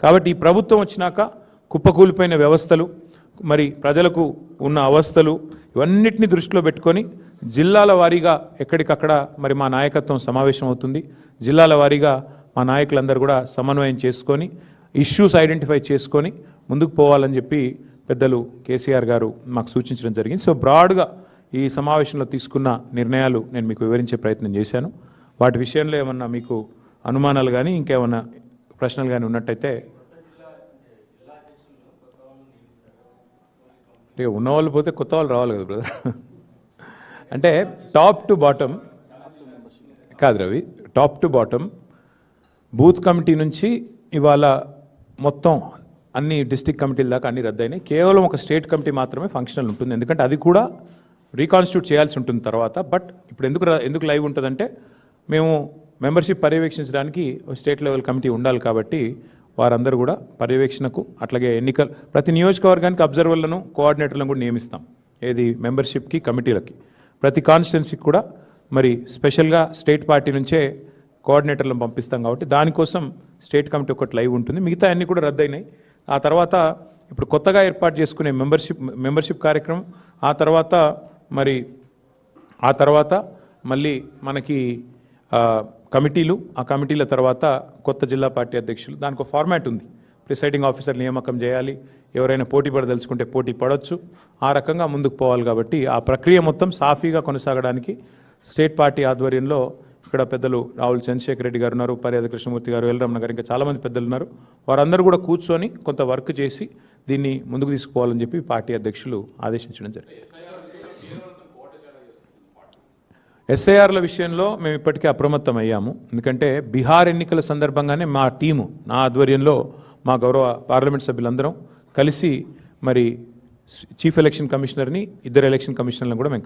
కాబట్టి ఈ ప్రభుత్వం వచ్చినాక కుప్పకూలిపోయిన వ్యవస్థలు, మరి ప్రజలకు ఉన్న అవస్థలు ఇవన్నిటిని దృష్టిలో పెట్టుకొని జిల్లాల వారీగా ఎక్కడికక్కడ మరి మా నాయకత్వం సమావేశం అవుతుంది. జిల్లాల వారీగా మా నాయకులందరూ కూడా సమన్వయం చేసుకొని ఇష్యూస్ ఐడెంటిఫై చేసుకొని ముందుకు పోవాలని చెప్పి పెద్దలు కేసీఆర్ గారు మాకు సూచించడం జరిగింది. సో బ్రాడ్గా ఈ సమావేశంలో తీసుకున్న నిర్ణయాలు నేను మీకు వివరించే ప్రయత్నం చేశాను. వాటి విషయంలో ఏమన్నా మీకు అనుమానాలు కానీ ఇంకేమన్నా ప్రశ్నలు కానీ ఉన్నట్టయితే ఉన్నవాళ్ళు పోతే కొత్త వాళ్ళు రావాలి కదా బ్రదర్. అంటే టాప్ టు బాటమ్ కాదు Ravi, top to bottom booth committee నుంచి ఇవాళ మొత్తం అన్ని డిస్ట్రిక్ట్ కమిటీల దాకా అన్ని రద్దయినాయి. కేవలం ఒక స్టేట్ కమిటీ మాత్రమే ఫంక్షనల్ ఉంటుంది, ఎందుకంటే అది కూడా రీకాన్స్టిట్యూట్ చేయాల్సి ఉంటుంది తర్వాత. బట్ ఇప్పుడు ఎందుకు లైవ్ ఉంటుందంటే మేము మెంబర్షిప్ పర్యవేక్షించడానికి స్టేట్ లెవెల్ కమిటీ ఉండాలి కాబట్టి వారందరూ కూడా పర్యవేక్షణకు, అట్లాగే ఎన్నికలు ప్రతి నియోజకవర్గానికి అబ్జర్వర్లను, కోఆర్డినేటర్లను కూడా నియమిస్తాం. ఏది మెంబర్షిప్కి, కమిటీలకి. ప్రతి కాన్స్టిట్యున్సీకి కూడా మరి స్పెషల్గా స్టేట్ పార్టీ నుంచే కోఆర్డినేటర్లను పంపిస్తాం కాబట్టి దానికోసం స్టేట్ కమిటీ ఒకటి లైవ్ ఉంటుంది. మిగతా అన్నీ కూడా రద్దయినాయి. ఆ తర్వాత ఇప్పుడు కొత్తగా ఏర్పాటు చేసుకునే మెంబర్షిప్ కార్యక్రమం, ఆ తర్వాత మళ్ళీ మనకి కమిటీలు, ఆ కమిటీల తర్వాత కొత్త జిల్లా పార్టీ అధ్యక్షులు. దానికి ఒక ఫార్మాట్ ఉంది. ప్రిసైడింగ్ ఆఫీసర్ నియామకం చేయాలి, ఎవరైనా పోటీ పడదలుచుకుంటే పోటీ పడవచ్చు, ఆ రకంగా ముందుకు పోవాలి. కాబట్టి ఆ ప్రక్రియ మొత్తం సాఫీగా కొనసాగడానికి స్టేట్ పార్టీ ఆధ్వర్యంలో ఇక్కడ పెద్దలు రావుల చంద్రశేఖర్ రెడ్డి గారు ఉన్నారు, పర్యాద కృష్ణమూర్తి గారు, ఎల్రమణ గారు, ఇంకా చాలామంది పెద్దలు ఉన్నారు. వారందరూ కూడా కూర్చొని కొంత వర్క్ చేసి దీన్ని ముందుకు తీసుకుపోవాలని చెప్పి పార్టీ అధ్యక్షులు ఆదేశించడం జరిగింది. ఎస్ఐఆర్ల విషయంలో మేము ఇప్పటికే అప్రమత్తం అయ్యాము. ఎందుకంటే బీహార్ ఎన్నికల సందర్భంగానే మా టీము, నా ఆధ్వర్యంలో మా గౌరవ పార్లమెంట్ సభ్యులందరం కలిసి మరి చీఫ్ ఎలక్షన్ కమిషనర్ని, 2 ఎలక్షన్ కమిషనర్లను కూడా మేము